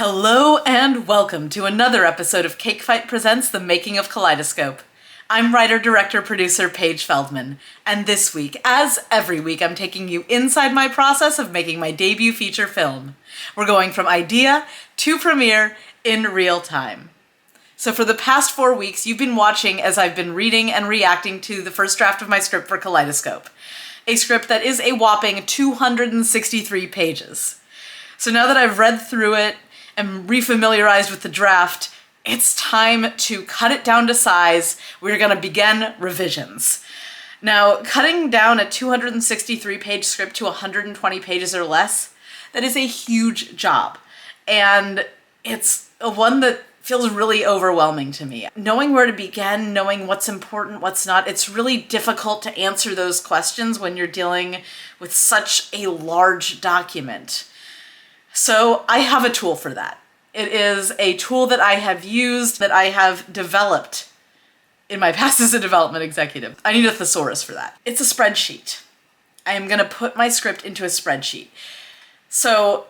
Hello and welcome to another episode of Cake Fight Presents The Making of Kaleidoscope. I'm writer, director, producer Paige Feldman, and this week, as every week, I'm taking you inside my process of making my debut feature film. We're going from idea to premiere in real time. So for the past 4 weeks, you've been watching as I've been reading and reacting to the first draft of my script for Kaleidoscope, a script that is a whopping 263 pages. So now that I've read through it and refamiliarized with the draft, it's time to cut it down to size. We're gonna begin revisions. Now, cutting down a 263-page script to 120 pages or less, that is a huge job. And it's one that feels really overwhelming to me. Knowing where to begin, knowing what's important, what's not, it's really difficult to answer those questions when you're dealing with such a large document. So I have a tool for that. It is a tool that I have used, that I have developed in my past as a development executive. I need a thesaurus for that. It's a spreadsheet. I am gonna put my script into a spreadsheet. So,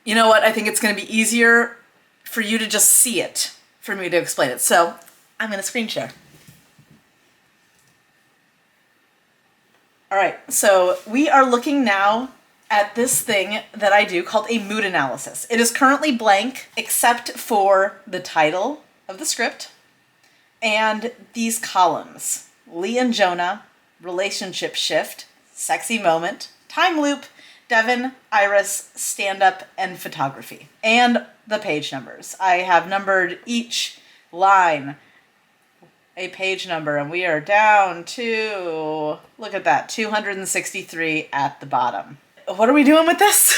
you know what? I think it's gonna be easier for you to just see it, for me to explain it. So I'm gonna screen share. All right, so we are looking now at this thing that I do called a mood analysis. It is currently blank except for the title of the script and these columns: Lee and Jonah, relationship shift, sexy moment, time loop, Devon, Iris, stand-up, and photography. And the page numbers. I have numbered each line a page number, and we are down to, look at that, 263 at the bottom. What are we doing with this?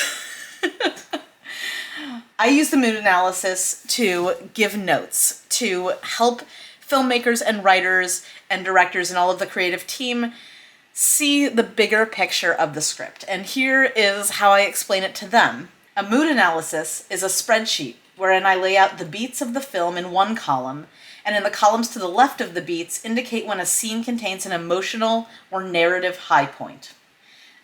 I use the mood analysis to give notes, to help filmmakers and writers and directors and all of the creative team see the bigger picture of the script. And here is how I explain it to them. A mood analysis is a spreadsheet wherein I lay out the beats of the film in one column, and in the columns to the left of the beats indicate when a scene contains an emotional or narrative high point.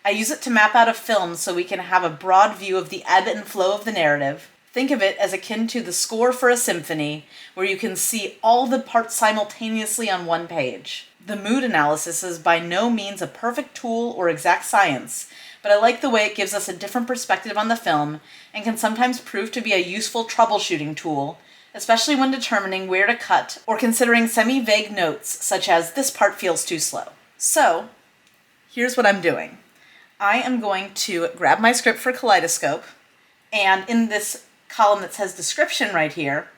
I use it to map out a film so we can have a broad view of the ebb and flow of the narrative. Think of it as akin to the score for a symphony, where you can see all the parts simultaneously on one page. The mood analysis is by no means a perfect tool or exact science, but I like the way it gives us a different perspective on the film and can sometimes prove to be a useful troubleshooting tool, especially when determining where to cut or considering semi-vague notes such as "this part feels too slow." So, here's what I'm doing. I am going to grab my script for Kaleidoscope, and in this column that says description right here,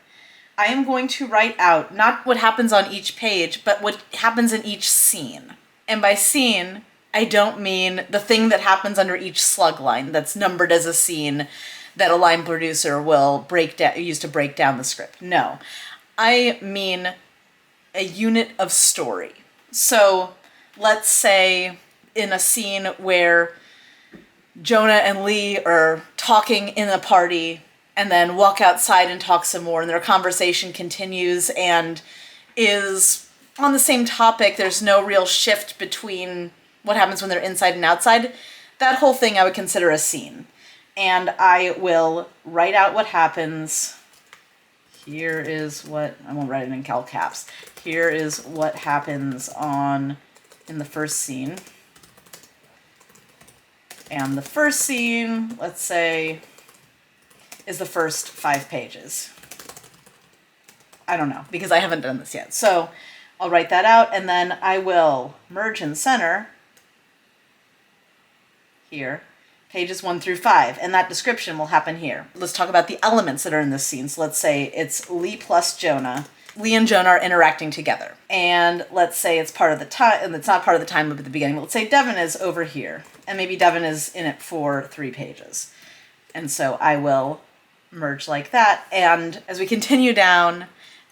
I am going to write out not what happens on each page, but what happens in each scene. And by scene, I don't mean the thing that happens under each slug line that's numbered as a scene that a line producer will use to break down the script. No, I mean a unit of story. So let's say in a scene where Jonah and Lee are talking in a party and then walk outside and talk some more, and their conversation continues and is on the same topic. There's no real shift between what happens when they're inside and outside. That whole thing I would consider a scene. And I will write out what happens. Here is what, I won't write it in all caps. Here is what happens in the first scene. And the first scene, let's say, is the first 5 pages. I don't know, because I haven't done this yet. So I'll write that out, and then I will merge and center here, pages 1 through 5, and that description will happen here. Let's talk about the elements that are in this scene. So let's say it's Lee plus Jonah. Lee and Jonah are interacting together. And let's say it's part of the time, and it's not part of the time loop at the beginning, but let's say Devon is over here, and maybe Devon is in it for 3 pages. And so I will merge like that. And as we continue down,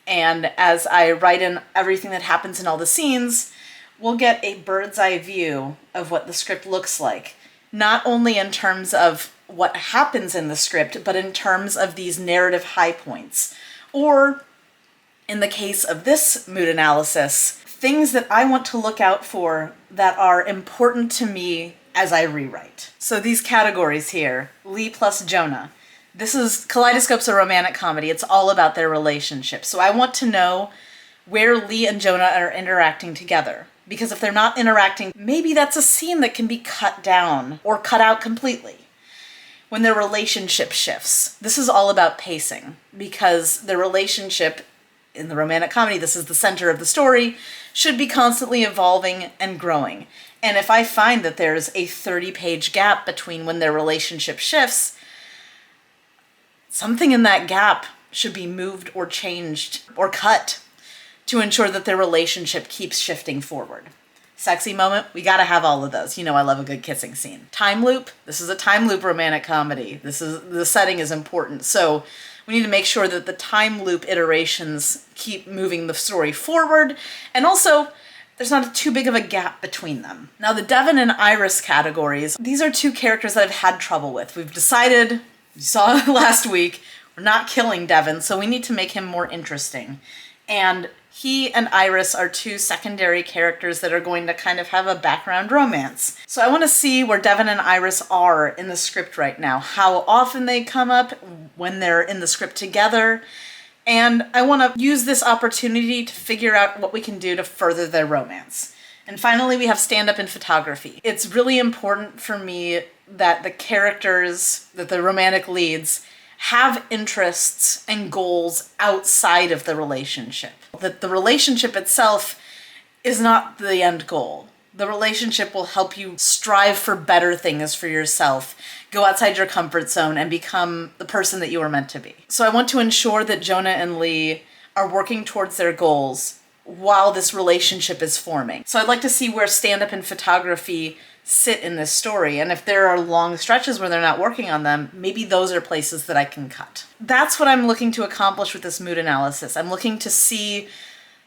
and as I write in everything that happens in all the scenes, we'll get a bird's eye view of what the script looks like. Not only in terms of what happens in the script, but in terms of these narrative high points. Or, in the case of this mood analysis, things that I want to look out for that are important to me as I rewrite. So these categories here, Lee plus Jonah. Kaleidoscope's a romantic comedy. It's all about their relationship. So I want to know where Lee and Jonah are interacting together. Because if they're not interacting, maybe that's a scene that can be cut down or cut out completely. When their relationship shifts. This is all about pacing, because their relationship in the romantic comedy, this is the center of the story, should be constantly evolving and growing. And if I find that there's a 30-page gap between when their relationship shifts, something in that gap should be moved or changed or cut to ensure that their relationship keeps shifting forward. Sexy moment, we gotta have all of those. You know I love a good kissing scene. Time loop, this is a time loop romantic comedy. The setting is important. So we need to make sure that the time loop iterations keep moving the story forward. And also, there's not too big of a gap between them. Now the Devon and Iris categories, these are two characters that I've had trouble with. We've decided, you saw last week, we're not killing Devon, so we need to make him more interesting. And he and Iris are two secondary characters that are going to kind of have a background romance. So I want to see where Devon and Iris are in the script right now, how often they come up, when they're in the script together, and I want to use this opportunity to figure out what we can do to further their romance. And finally, we have stand-up and photography. It's really important for me that the characters, that the romantic leads, have interests and goals outside of the relationship. That the relationship itself is not the end goal. The relationship will help you strive for better things for yourself, go outside your comfort zone, and become the person that you were meant to be. So I want to ensure that Jonah and Lee are working towards their goals while this relationship is forming. So I'd like to see where stand-up and photography sit in this story, and if there are long stretches where they're not working on them, maybe those are places that I can cut. That's what I'm looking to accomplish with this mood analysis. I'm looking to see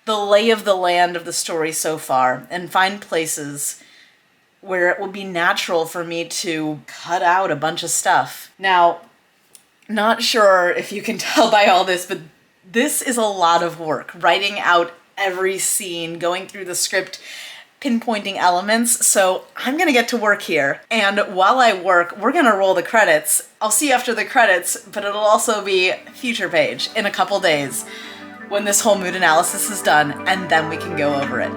the lay of the land of the story so far and find places where it will be natural for me to cut out a bunch of stuff. Now, not sure if you can tell by all this, but this is a lot of work, writing out every scene, going through the script, pinpointing elements. So I'm gonna get to work here. And while I work, we're gonna roll the credits. I'll see you after the credits, but it'll also be future page in a couple days when this whole mood analysis is done, and then we can go over it.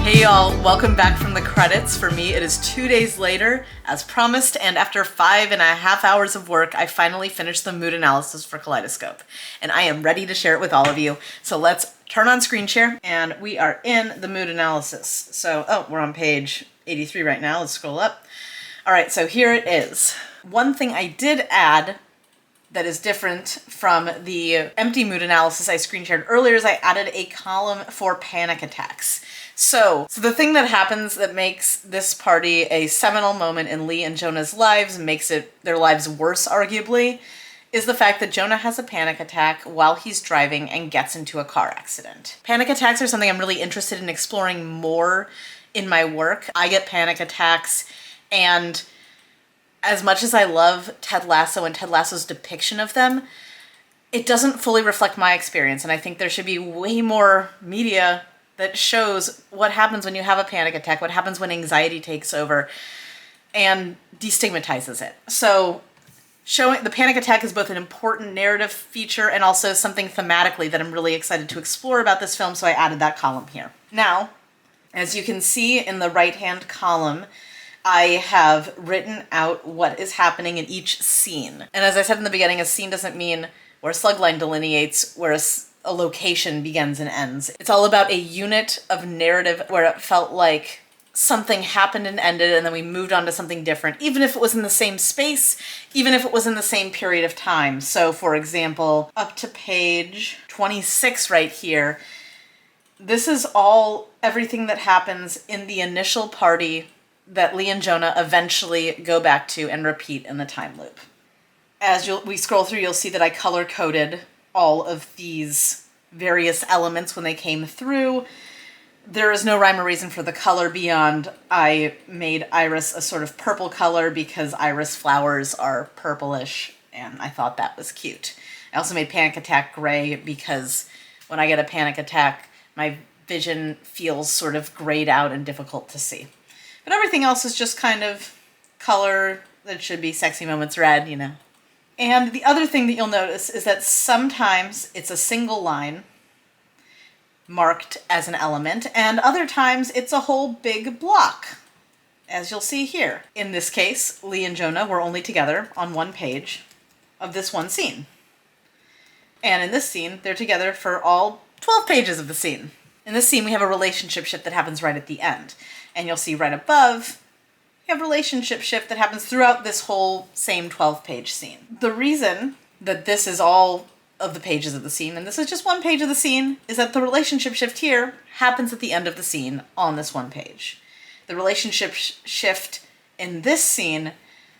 Hey y'all, welcome back from the credits. For me, it is 2 days later, as promised, and after 5.5 hours of work, I finally finished the mood analysis for Kaleidoscope. And I am ready to share it with all of you. So let's turn on screen share, and we are in the mood analysis. So, we're on page 83 right now. Let's scroll up. All right, so here it is. One thing I did add that is different from the empty mood analysis I screen shared earlier is I added a column for panic attacks. So the thing that happens that makes this party a seminal moment in Lee and Jonah's lives, makes their lives worse, arguably, is the fact that Jonah has a panic attack while he's driving and gets into a car accident. Panic attacks are something I'm really interested in exploring more in my work. I get panic attacks, and as much as I love Ted Lasso and Ted Lasso's depiction of them, it doesn't fully reflect my experience, and I think there should be way more media that shows what happens when you have a panic attack, what happens when anxiety takes over, and destigmatizes it. So showing the panic attack is both an important narrative feature and also something thematically that I'm really excited to explore about this film, so I added that column here. Now, as you can see in the right-hand column, I have written out what is happening in each scene. And as I said in the beginning, a scene doesn't mean where a slug line delineates where a location begins and ends. It's all about a unit of narrative where it felt like something happened and ended and then we moved on to something different, even if it was in the same space, even if it was in the same period of time. So for example, up to page 26 right here, this is everything that happens in the initial party that Lee and Jonah eventually go back to and repeat in the time loop. As we scroll through, you'll see that I color-coded all of these various elements when they came through. There is no rhyme or reason for the color beyond I made Iris a sort of purple color because Iris flowers are purplish, and I thought that was cute. I also made Panic Attack gray because when I get a panic attack, my vision feels sort of grayed out and difficult to see. But everything else is just kind of color that should be Sexy Moments red, you know. And the other thing that you'll notice is that sometimes it's a single line marked as an element, and other times it's a whole big block, as you'll see here. In this case, Lee and Jonah were only together on one page of this one scene. And in this scene, they're together for all 12 pages of the scene. In this scene, we have a relationship shift that happens right at the end. And you'll see right above, we have relationship shift that happens throughout this whole same 12-page scene. The reason that this is all of the pages of the scene, and this is just one page of the scene, is that the relationship shift here happens at the end of the scene on this one page. The relationship shift in this scene,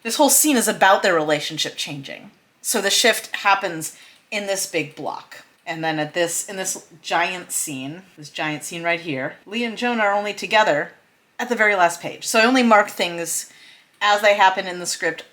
this whole scene is about their relationship changing. So the shift happens in this big block. And then in this giant scene right here, Lee and Jonah are only together at the very last page. So I only mark things as they happen in the script,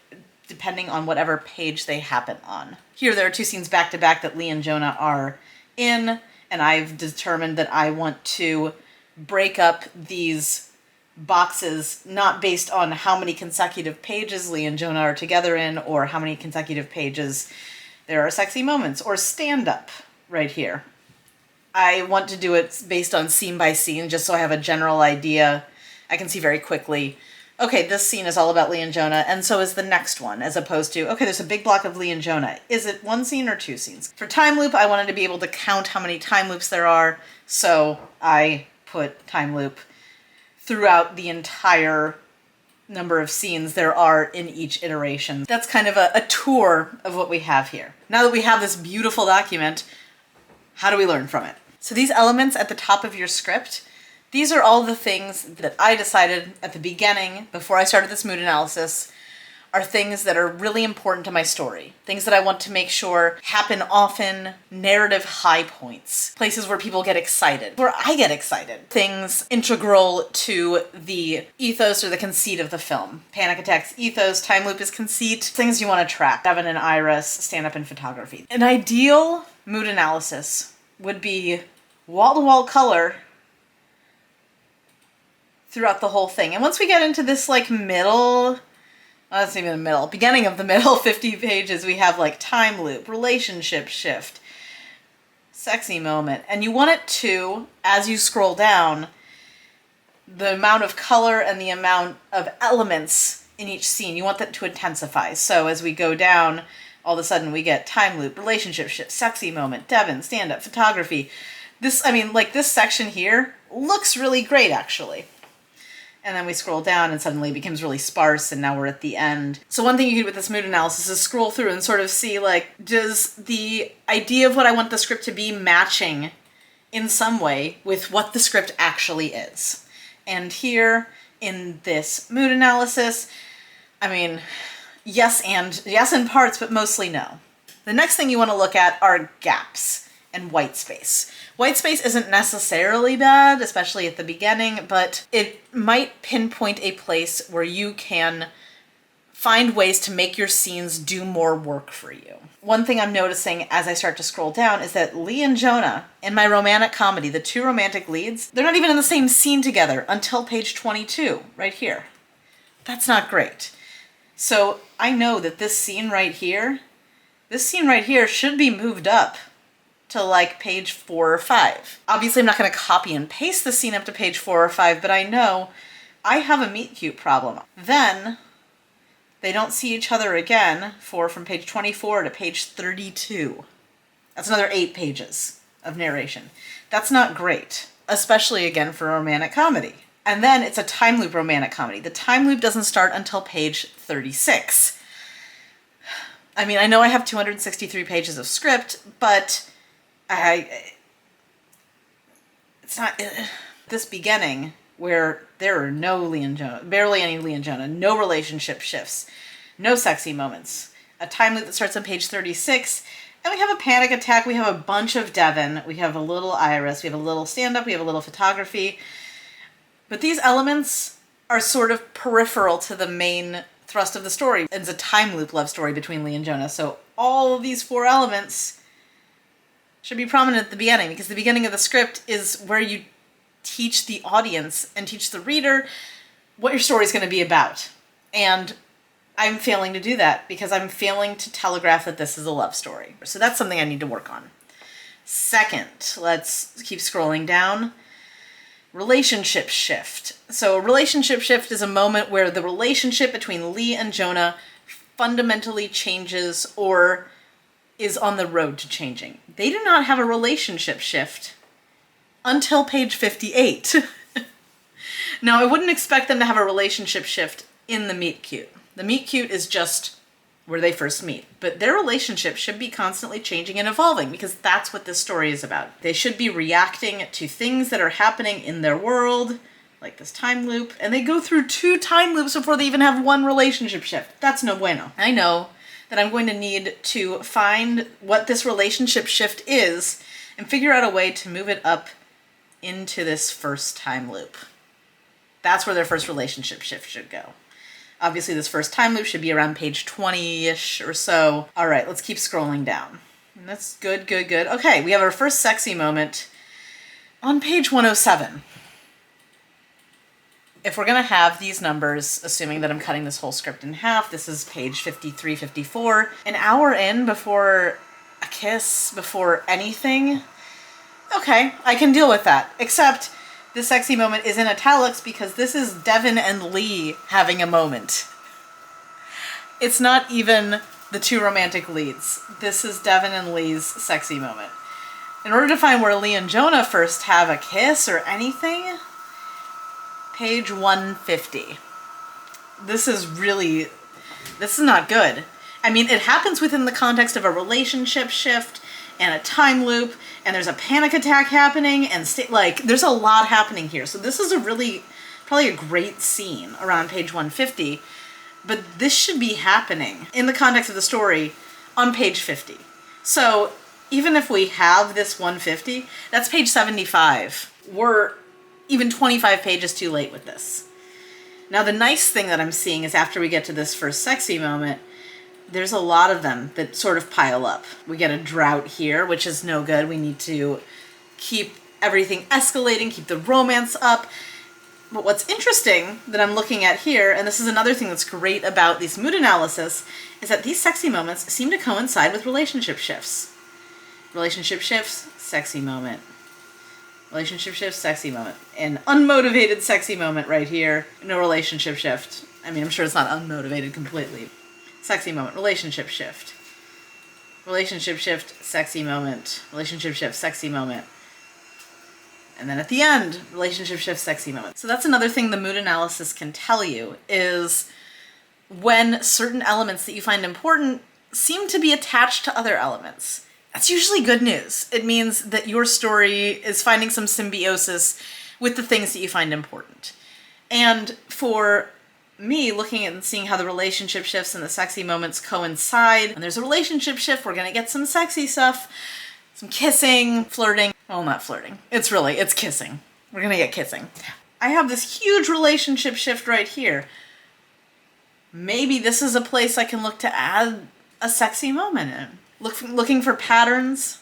depending on whatever page they happen on. Here there are two scenes back to back that Lee and Jonah are in, and I've determined that I want to break up these boxes not based on how many consecutive pages Lee and Jonah are together in, or how many consecutive pages there are sexy moments, or stand-up right here. I want to do it based on scene by scene, just so I have a general idea. I can see very quickly, okay, this scene is all about Lee and Jonah, and so is the next one, as opposed to, okay, there's a big block of Lee and Jonah. Is it one scene or two scenes? For time loop, I wanted to be able to count how many time loops there are, so I put time loop throughout the entire number of scenes there are in each iteration. That's kind of a tour of what we have here. Now that we have this beautiful document, how do we learn from it? So these elements at the top of your script, these are all the things that I decided at the beginning, before I started this mood analysis, are things that are really important to my story. Things that I want to make sure happen often, narrative high points, places where people get excited, where I get excited. Things integral to the ethos or the conceit of the film. Panic Attack's ethos, time loop is conceit, things you want to track. Devon and Iris, stand up in photography. An ideal mood analysis would be wall-to-wall color throughout the whole thing. And once we get into this like middle, that's even the middle, beginning of the middle 50 pages, we have like time loop, relationship shift, sexy moment. And you want it to, as you scroll down, the amount of color and the amount of elements in each scene, you want that to intensify. So as we go down, all of a sudden we get time loop, relationship shift, sexy moment, Devon, stand-up, photography. This, I mean, like this section here looks really great actually. And then we scroll down and suddenly it becomes really sparse and now we're at the end. So one thing you can do with this mood analysis is scroll through and sort of see, like, does the idea of what I want the script to be matching in some way with what the script actually is? And here in this mood analysis, I mean, yes in parts, but mostly no. The next thing you want to look at are gaps and white space. White space isn't necessarily bad, especially at the beginning, but it might pinpoint a place where you can find ways to make your scenes do more work for you. One thing I'm noticing as I start to scroll down is that Lee and Jonah, in my romantic comedy, the two romantic leads, they're not even in the same scene together until page 22, right here. That's not great. So I know that this scene right here should be moved up to like page 4 or 5. Obviously, I'm not going to copy and paste the scene up to page 4 or 5, but I know I have a meet cute problem. Then they don't see each other again from page 24 to page 32. That's another 8 pages of narration. That's not great, especially again for a romantic comedy. And then it's a time loop romantic comedy. The time loop doesn't start until page 36. I mean, I know I have 263 pages of script, but it's not this beginning where there are no Lee and Jonah, barely any Lee and Jonah, no relationship shifts, no sexy moments. A time loop that starts on page 36, and we have a panic attack. We have a bunch of Devon. We have a little Iris. We have a little stand-up. We have a little photography. But these elements are sort of peripheral to the main thrust of the story. It's a time loop love story between Lee and Jonah. So all of these 4 elements should be prominent at the beginning, because the beginning of the script is where you teach the audience and teach the reader what your story is going to be about. And I'm failing to do that because I'm failing to telegraph that this is a love story. So that's something I need to work on. Second, let's keep scrolling down. Relationship shift. So a relationship shift is a moment where the relationship between Lee and Jonah fundamentally changes or is on the road to changing. They do not have a relationship shift until page 58. Now, I wouldn't expect them to have a relationship shift in the meet cute. The meet cute is just where they first meet, but their relationship should be constantly changing and evolving, because that's what this story is about. They should be reacting to things that are happening in their world, like this time loop, and they go through 2 time loops before they even have 1 relationship shift. That's no bueno. I know that I'm going to need to find what this relationship shift is and figure out a way to move it up into this first time loop. That's where their first relationship shift should go. Obviously, this first time loop should be around page 20-ish or so. All right, let's keep scrolling down. And that's good, good, good. Okay, we have our first sexy moment on page 107. If we're going to have these numbers, assuming that I'm cutting this whole script in half, this is page 53, 54. An hour in before a kiss, before anything, okay, I can deal with that. Except this sexy moment is in italics because this is Devon and Lee having a moment. It's not even the 2 romantic leads. This is Devon and Lee's sexy moment. In order to find where Lee and Jonah first have a kiss or anything, page 150. This is not good. I mean, it happens within the context of a relationship shift and a time loop, and there's a panic attack happening, and there's a lot happening here. So this is probably a great scene around page 150, but this should be happening in the context of the story on page 50. So even if we have this 150, that's page 75. We're even 25 pages too late with this. Now, the nice thing that I'm seeing is after we get to this first sexy moment, there's a lot of them that sort of pile up. We get a drought here, which is no good. We need to keep everything escalating, keep the romance up. But what's interesting that I'm looking at here, and this is another thing that's great about these mood analysis, is that these sexy moments seem to coincide with relationship shifts. Relationship shifts, sexy moment. Relationship shift, sexy moment. An unmotivated sexy moment right here. No relationship shift. I mean, I'm sure it's not unmotivated completely. Sexy moment, relationship shift. Relationship shift, sexy moment. Relationship shift, sexy moment. And then at the end, relationship shift, sexy moment. So that's another thing the mood analysis can tell you, is when certain elements that you find important seem to be attached to other elements. That's usually good news. It means that your story is finding some symbiosis with the things that you find important. And for me, looking at and seeing how the relationship shifts and the sexy moments coincide, when there's a relationship shift, we're going to get some sexy stuff, some kissing, flirting. Well, not flirting. It's kissing. We're going to get kissing. I have this huge relationship shift right here. Maybe this is a place I can look to add a sexy moment in. Looking for patterns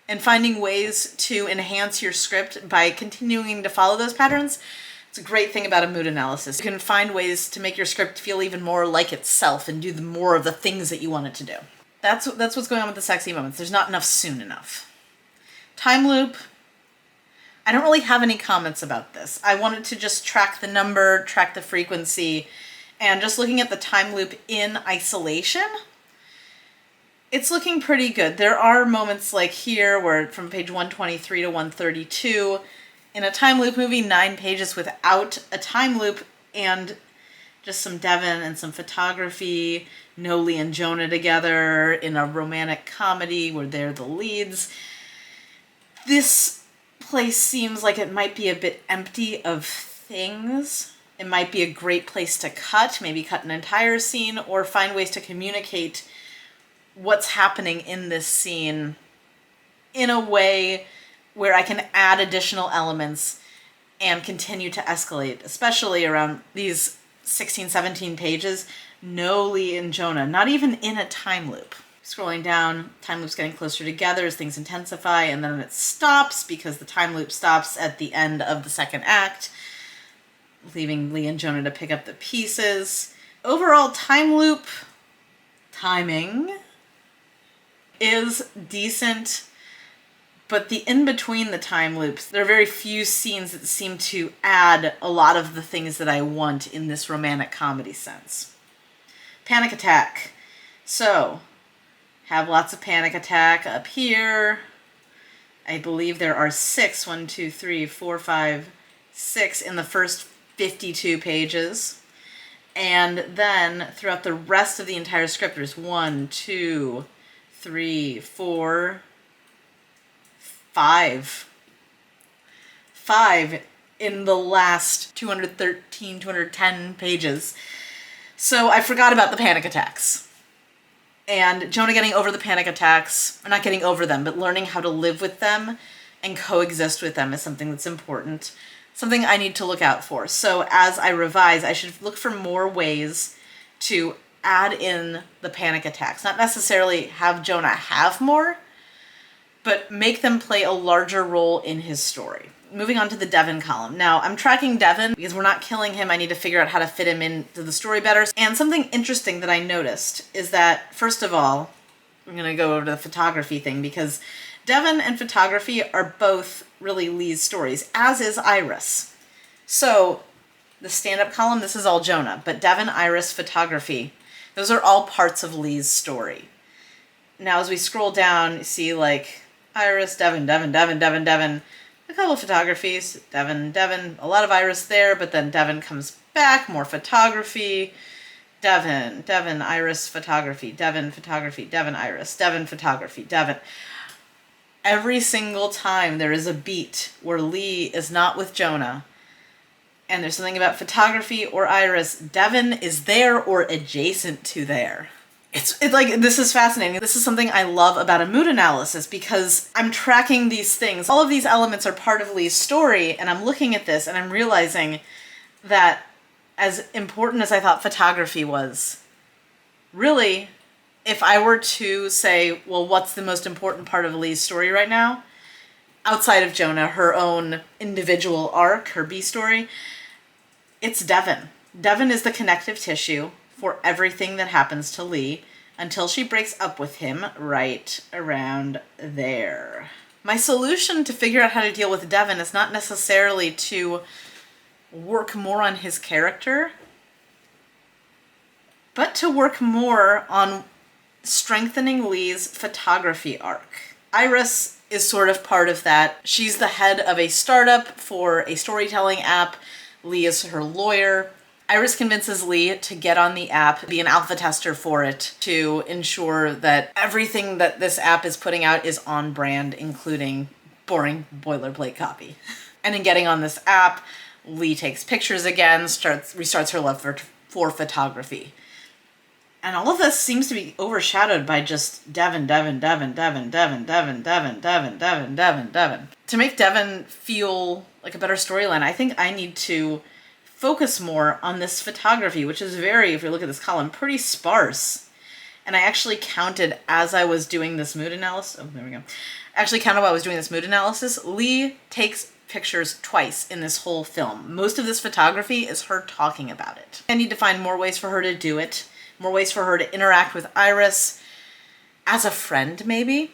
and finding ways to enhance your script by continuing to follow those patterns. It's a great thing about a mood analysis. You can find ways to make your script feel even more like itself and do more of the things that you want it to do. That's what's going on with the sexy moments. There's not enough soon enough. Time loop. I don't really have any comments about this. I wanted to just track the number, track the frequency, and just looking at the time loop in isolation, it's looking pretty good. There are moments like here where from page 123 to 132, In a time loop movie, 9 pages without a time loop and just some Devon and some photography, no Lee and Jonah together in a romantic comedy where they're the leads. This place seems like it might be a bit empty of things. It might be a great place to cut, maybe cut an entire scene or find ways to communicate what's happening in this scene in a way where I can add additional elements and continue to escalate, especially around these 16, 17 pages. No Lee and Jonah, not even in a time loop. Scrolling down, time loop's getting closer together as things intensify, and then it stops because the time loop stops at the end of the second act, leaving Lee and Jonah to pick up the pieces. Overall, time loop timing is decent, but the in-between the time loops, there are very few scenes that seem to add a lot of the things that I want in this romantic comedy sense. Panic attack. So, have lots of panic attack up here. I believe there are 6, 1, 2, 3, 4, 5, 6 in the first 52 pages. And then throughout the rest of the entire script, there's 1, 2, 3, 4, 5 in the last 213, 210 pages. So I forgot about the panic attacks. And Jonah getting over the panic attacks, or not getting over them, but learning how to live with them and coexist with them is something that's important. Something I need to look out for. So as I revise, I should look for more ways to add in the panic attacks. Not necessarily have Jonah have more, but make them play a larger role in his story. Moving on to the Devon column. Now, I'm tracking Devon because we're not killing him. I need to figure out how to fit him into the story better. And something interesting that I noticed is that, first of all, I'm going to go over to the photography thing because Devon and photography are both really Lee's stories, as is Iris. So, the stand-up column, this is all Jonah, but Devon, Iris, photography, those are all parts of Lee's story. Now, as we scroll down, you see, like, Iris, Devon, Devon, Devon, Devon, Devon, a couple of photographies, Devon, Devon, a lot of Iris there, but then Devon comes back, more photography, Devon, Devon, Iris, photography, Devon, photography, Devon, Iris, Devon, photography, Devon. Every single time there is a beat where Lee is not with Jonah, and there's something about photography or Iris, Devon is there or adjacent to there. It's like, this is fascinating. This is something I love about a mood analysis because I'm tracking these things. All of these elements are part of Lee's story, and I'm looking at this and I'm realizing that as important as I thought photography was, really, if I were to say, well, what's the most important part of Lee's story right now? Outside of Jonah, her own individual arc, her B story, it's Devon. Devon is the connective tissue for everything that happens to Lee until she breaks up with him right around there. My solution to figure out how to deal with Devon is not necessarily to work more on his character, but to work more on strengthening Lee's photography arc. Iris is sort of part of that. She's the head of a startup for a storytelling app. Lee is her lawyer. Iris convinces Lee to get on the app, be an alpha tester for it, to ensure that everything that this app is putting out is on brand, including boring boilerplate copy. And in getting on this app, Lee takes pictures again, restarts her love for photography. And all of this seems to be overshadowed by just Devon, Devon, Devon, Devon, Devon, Devon, Devon, Devon, Devon, Devon, Devon. To make Devon feel like a better storyline, I think I need to focus more on this photography, which is very, if you look at this column, pretty sparse. And I actually counted as I was doing this mood analysis. Oh, there we go. Actually counted while I was doing this mood analysis. Lee takes pictures twice in this whole film. Most of this photography is her talking about it. I need to find more ways for her to do it, more ways for her to interact with Iris as a friend, maybe.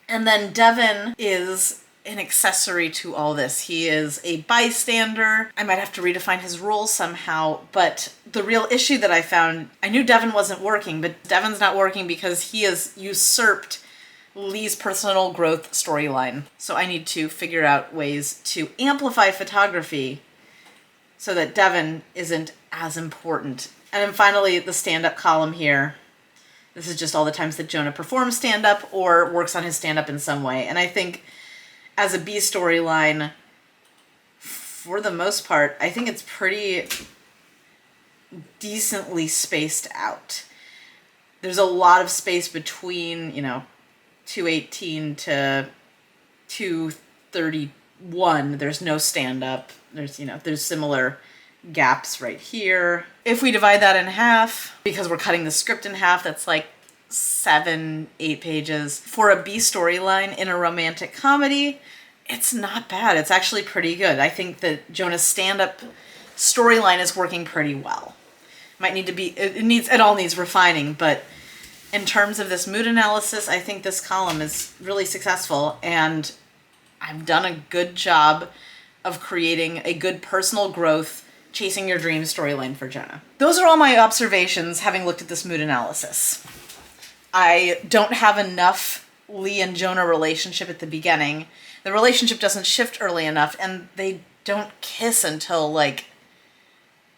And then Devon is an accessory to all this. He is a bystander. I might have to redefine his role somehow, but the real issue that I found, I knew Devon wasn't working, but Devon's not working because he has usurped Lee's personal growth storyline. So I need to figure out ways to amplify photography so that Devon isn't as important. And then finally, the stand-up column here. This is just all the times that Jonah performs stand-up or works on his stand-up in some way. And I think as a B storyline, for the most part, I think it's pretty decently spaced out. There's a lot of space between, 218 to 231. There's no stand-up. There's similar gaps right here. If we divide that in half, because we're cutting the script in half, that's like 7-8 pages. For a B storyline in a romantic comedy, it's not bad. It's actually pretty good. I think that Jonah's stand-up storyline is working pretty well. It all needs refining, but in terms of this mood analysis, I think this column is really successful, and I've done a good job of creating a good personal growth, chasing your dreams storyline for Jonah. Those are all my observations having looked at this mood analysis. I don't have enough Lee and Jonah relationship at the beginning. The relationship doesn't shift early enough, and they don't kiss until like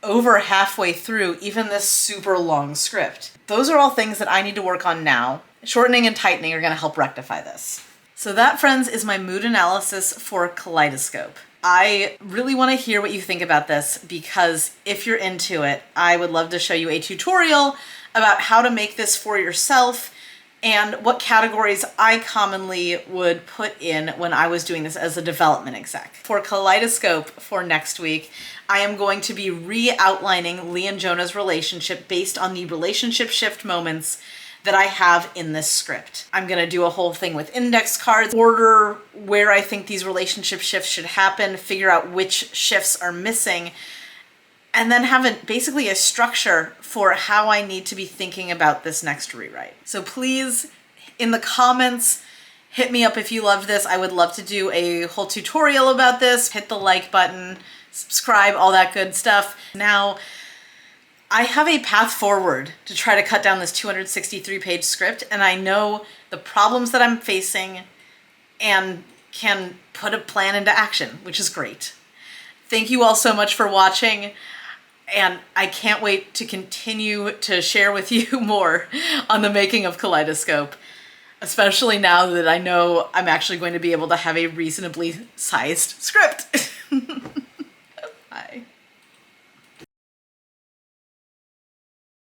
over halfway through even this super long script. Those are all things that I need to work on now. Shortening and tightening are going to help rectify this. So that, friends, is my mood analysis for Kaleidoscope. I really want to hear what you think about this, because if you're into it, I would love to show you a tutorial about how to make this for yourself and what categories I commonly would put in when I was doing this as a development exec. For Kaleidoscope for next week, I am going to be re-outlining Lee and Jonah's relationship based on the relationship shift moments that I have in this script. I'm gonna do a whole thing with index cards, order where I think these relationship shifts should happen, figure out which shifts are missing, and then have basically a structure for how I need to be thinking about this next rewrite. So please, in the comments, hit me up if you loved this. I would love to do a whole tutorial about this. Hit the like button, subscribe, all that good stuff. Now, I have a path forward to try to cut down this 263-page script, and I know the problems that I'm facing and can put a plan into action, which is great. Thank you all so much for watching, and I can't wait to continue to share with you more on the making of Kaleidoscope, especially now that I know I'm actually going to be able to have a reasonably sized script.